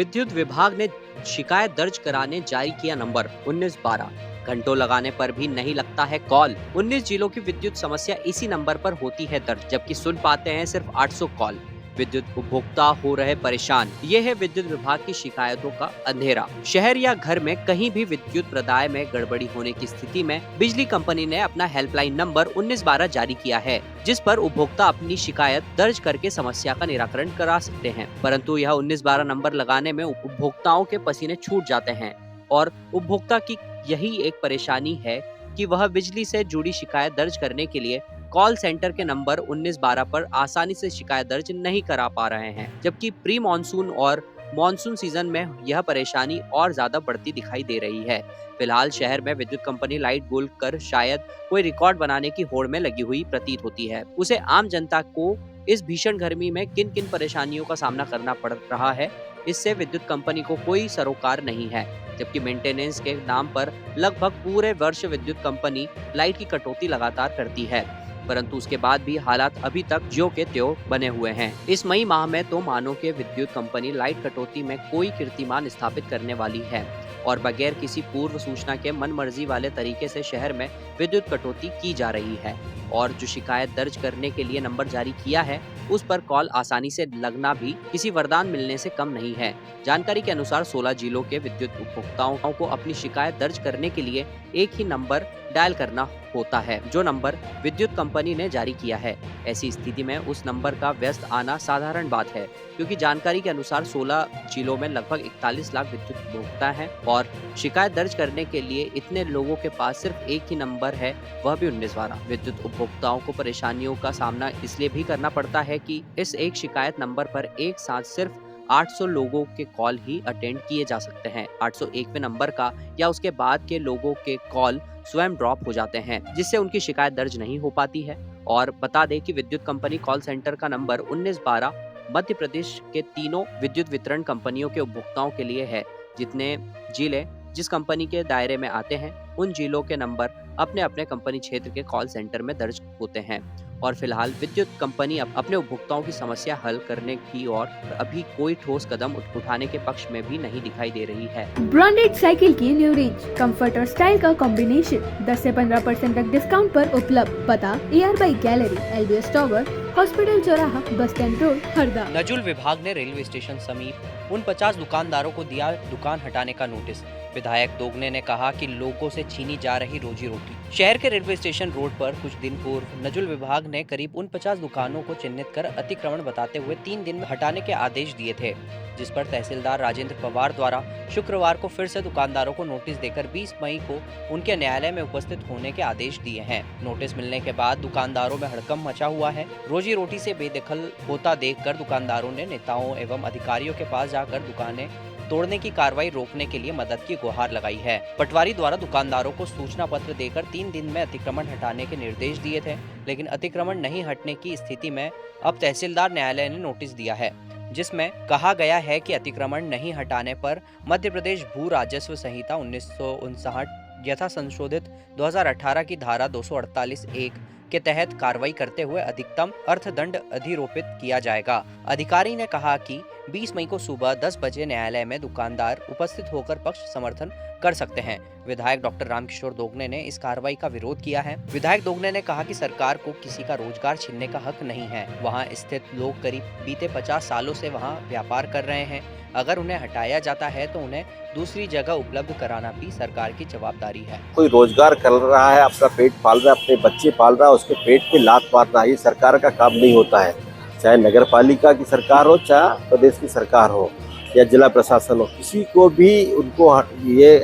विद्युत विभाग ने शिकायत दर्ज कराने जारी किया नंबर 1912। घंटों लगाने पर भी नहीं लगता है कॉल। 19 जिलों की विद्युत समस्या इसी नंबर पर होती है दर्ज, जबकि सुन पाते हैं सिर्फ 800 कॉल। विद्युत उपभोक्ता हो रहे परेशान। ये है विद्युत विभाग की शिकायतों का अंधेरा। शहर या घर में कहीं भी विद्युत प्रदाय में गड़बड़ी होने की स्थिति में बिजली कंपनी ने अपना हेल्पलाइन नंबर 1912 जारी किया है, जिस पर उपभोक्ता अपनी शिकायत दर्ज करके समस्या का निराकरण करा सकते हैं। परंतु यह 1912 नंबर लगाने में उपभोक्ताओं के पसीने छूट जाते हैं और उपभोक्ता की यही एक परेशानी है कि वह बिजली से जुड़ी शिकायत दर्ज करने के लिए कॉल सेंटर के नंबर 1912 पर आसानी से शिकायत दर्ज नहीं करा पा रहे हैं, जबकि प्री मानसून और मानसून सीजन में यह परेशानी और ज्यादा बढ़ती दिखाई दे रही है। फिलहाल शहर में विद्युत कंपनी लाइट गुल कर शायद कोई रिकॉर्ड बनाने की होड़ में लगी हुई प्रतीत होती है। उसे आम जनता को इस भीषण गर्मी में किन किन परेशानियों का सामना करना पड़ रहा है, इससे विद्युत कंपनी को कोई सरोकार नहीं है। जबकि मेंटेनेंस के नाम पर लगभग पूरे वर्ष विद्युत कंपनी लाइट की कटौती लगातार करती है, परंतु उसके बाद भी हालात अभी तक ज्यों के त्यों बने हुए हैं। इस मई माह में तो मानो के विद्युत कंपनी लाइट कटौती में कोई कीर्तिमान स्थापित करने वाली है और बगैर किसी पूर्व सूचना के मनमर्जी वाले तरीके से शहर में विद्युत कटौती की जा रही है। और जो शिकायत दर्ज करने के लिए नंबर जारी किया है, उस पर कॉल आसानी से लगना भी किसी वरदान मिलने से कम नहीं है। जानकारी के अनुसार 16 जिलों के विद्युत उपभोक्ताओं को अपनी शिकायत दर्ज करने के लिए एक ही नंबर डायल करना होता है, जो नंबर विद्युत कंपनी ने जारी किया है। ऐसी स्थिति में उस नंबर का व्यस्त आना साधारण बात है, क्योंकि जानकारी के अनुसार 16 जिलों में लगभग 41 लाख विद्युत उपभोक्ता हैं और शिकायत दर्ज करने के लिए इतने लोगों के पास सिर्फ एक ही नंबर है, वह भी 1912। विद्युत उपभोक्ताओं को परेशानियों का सामना इसलिए भी करना पड़ता है कि इस एक शिकायत नंबर पर एक साथ सिर्फ 800 लोगों के कॉल ही अटेंड किए जा सकते हैं। 801वें नंबर का या उसके बाद के लोगों के कॉल स्वयं ड्रॉप हो जाते हैं, जिससे उनकी शिकायत दर्ज नहीं हो पाती है। और बता दें कि विद्युत कंपनी कॉल सेंटर का नंबर 1912 मध्य प्रदेश के तीनों विद्युत वितरण कंपनियों के उपभोक्ताओं के लिए है। जितने जिले जिस कंपनी के दायरे में आते हैं, उन जिलों के नंबर अपने अपने कंपनी क्षेत्र के कॉल सेंटर में दर्ज होते हैं। और फिलहाल विद्युत कंपनी अपने उपभोक्ताओं की समस्या हल करने की और अभी कोई ठोस कदम उठाने के पक्ष में भी नहीं दिखाई दे रही है। ब्रांडेड साइकिल की न्यू रेंज, कंफर्ट और स्टाइल का कॉम्बिनेशन 10 से 15% तक डिस्काउंट पर उपलब्ध। पता ER बाई गैलरी, LBS टावर, हॉस्पिटल चौराहा, बस स्टैंड रोड, हरदा। नजुल विभाग ने रेलवे स्टेशन समीप उन 50 दुकानदारों को दिया दुकान हटाने का नोटिस। विधायक दोगने ने कहा कि लोगों से छीनी जा रही रोजी रोटी। शहर के रेलवे स्टेशन रोड पर कुछ दिन पूर्व नजुल विभाग ने करीब उन 50 दुकानों को चिन्हित कर अतिक्रमण बताते हुए 3 दिन में हटाने के आदेश दिए थे, जिस पर तहसीलदार राजेंद्र पवार द्वारा शुक्रवार को फिर से दुकानदारों को नोटिस देकर 20 मई को उनके न्यायालय में उपस्थित होने के आदेश दिए हैं। नोटिस मिलने के बाद दुकानदारों में हड़कंप मचा हुआ है। रोजी रोटी से बेदखल होता देखकर दुकानदारों ने नेताओं एवं अधिकारियों के पास जाकर दुकानें तोड़ने की कार्रवाई रोकने के लिए मदद की गुहार लगाई है। पटवारी द्वारा दुकानदारों को सूचना पत्र देकर 3 दिन में अतिक्रमण हटाने के निर्देश दिए थे, लेकिन अतिक्रमण नहीं हटने की स्थिति में अब तहसीलदार न्यायालय ने नोटिस दिया है, जिसमें कहा गया है कि अतिक्रमण नहीं हटाने पर मध्य प्रदेश भू राजस्व संहिता 1959 यथा संशोधित 2018 की धारा 248(1) के तहत कार्रवाई करते हुए अधिकतम अर्थदंड अधिरोपित किया जाएगा। अधिकारी ने कहा कि 20 मई को सुबह 10 बजे न्यायालय में दुकानदार उपस्थित होकर पक्ष समर्थन कर सकते हैं। विधायक डॉक्टर रामकिशोर दोगने ने इस कार्रवाई का विरोध किया है। विधायक दोगने ने कहा कि सरकार को किसी का रोजगार छीनने का हक नहीं है। वहां स्थित लोग करीब बीते 50 सालों से वहां व्यापार कर रहे हैं। अगर उन्हें हटाया जाता है तो उन्हें दूसरी जगह उपलब्ध कराना भी सरकार की जवाबदारी है। कोई रोजगार कर रहा है, अपना पेट पाल रहा है, अपने बच्चे पाल रहा है, उसके पेट पे लात मार रहा है, ये सरकार का काम नहीं होता है। चाहे नगर पालिका की सरकार हो, चाहे प्रदेश की सरकार हो या जिला प्रशासन हो, किसी को भी उनको ये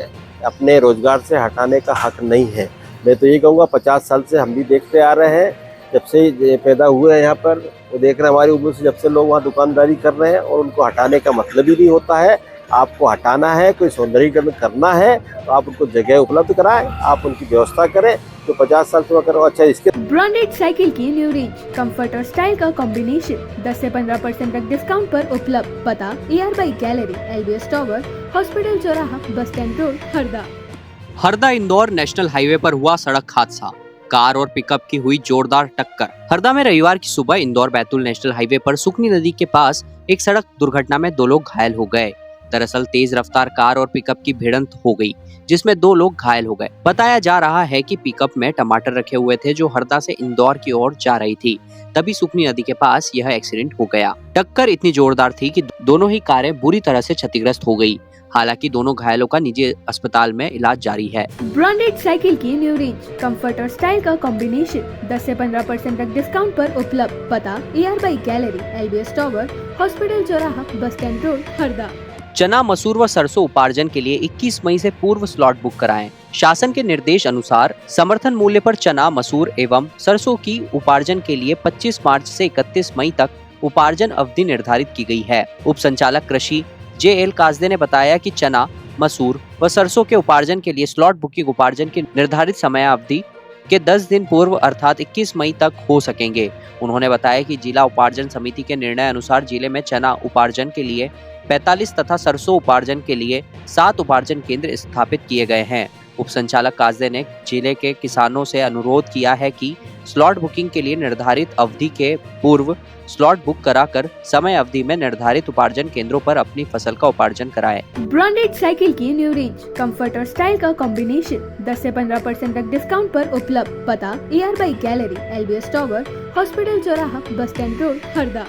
अपने रोजगार से हटाने का हक नहीं है। मैं तो ये कहूँगा 50 साल से हम भी देखते आ रहे हैं, जब से पैदा हुए हैं यहाँ पर, वो देख रहे हैं हमारी उम्र से जब से लोग वहाँ दुकानदारी कर रहे हैं, और उनको हटाने का मतलब ही नहीं होता है। आपको हटाना है, कोई सौंदर्यीकरण करना है, तो आप उनको जगह उपलब्ध कराएं, आप उनकी व्यवस्था करें। तो 50 साल से करो। अच्छा, इसके ब्रांडेड साइकिल की न्यू रेंज, कंफर्ट और स्टाइल का कॉम्बिनेशन 10 से 15% तक डिस्काउंट पर उपलब्ध। पता ER बाई गैलरी, LBS टावर, हॉस्पिटल चौराहा, bus stand road, Harda. Harda Indore national highway पर हुआ सड़क हादसा, कार और पिकअप की हुई जोरदार टक्कर। हरदा में रविवार की सुबह इंदौर बैतूल नेशनल हाईवे पर सुकनी नदी के पास एक सड़क दुर्घटना में 2 लोग घायल हो गए। दरअसल तेज रफ्तार कार और पिकअप की भिड़ंत हो गई, जिसमें 2 लोग घायल हो गए। बताया जा रहा है कि पिकअप में टमाटर रखे हुए थे जो हरदा से इंदौर की ओर जा रही थी। तभी सुकनी नदी के पास यह एक्सीडेंट हो गया। टक्कर इतनी जोरदार थी कि दोनों ही कारें बुरी तरह से क्षतिग्रस्त हो गई। हालांकि दोनों घायलों का निजी अस्पताल में इलाज जारी है। ब्रांडेड साइकिल की न्यू रेंज, कंफर्ट और स्टाइल का कॉम्बिनेशन 10 से 15% तक डिस्काउंट पर उपलब्ध। पता ER बाई गैलरी, LBS टावर, हॉस्पिटल चौराहा, बस स्टैंड रोड, हरदा। चना, मसूर व सरसों उपार्जन के लिए 21 मई से पूर्व स्लॉट बुक कराएं। शासन के निर्देश अनुसार समर्थन मूल्य पर चना, मसूर एवं सरसों की उपार्जन के लिए 25 मार्च से 31 मई तक उपार्जन अवधि निर्धारित की गई है। उप संचालक कृषि JL काजदे ने बताया कि चना, मसूर व सरसों के उपार्जन के लिए स्लॉट बुकिंग उपार्जन की निर्धारित समयावधि के 10 दिन पूर्व अर्थात 21 मई तक हो सकेंगे। उन्होंने बताया कि जिला उपार्जन समिति के निर्णय अनुसार जिले में चना उपार्जन के लिए 45 तथा सरसों उपार्जन के लिए 7 उपार्जन केंद्र स्थापित किए गए हैं। उप संचालक काजदे ने जिले के किसानों से अनुरोध किया है कि स्लॉट बुकिंग के लिए निर्धारित अवधि के पूर्व स्लॉट बुक कराकर समय अवधि में निर्धारित उपार्जन केंद्रों पर अपनी फसल का उपार्जन कराएं। ब्रांडेड साइकिल की न्यू रेंज, कंफर्ट और स्टाइल का कॉम्बिनेशन 10 से 15% तक डिस्काउंट पर उपलब्ध। पता ER बाई गैलरी, LBS टावर, हॉस्पिटल चौराहा, बस स्टैंड रोड, हरदा।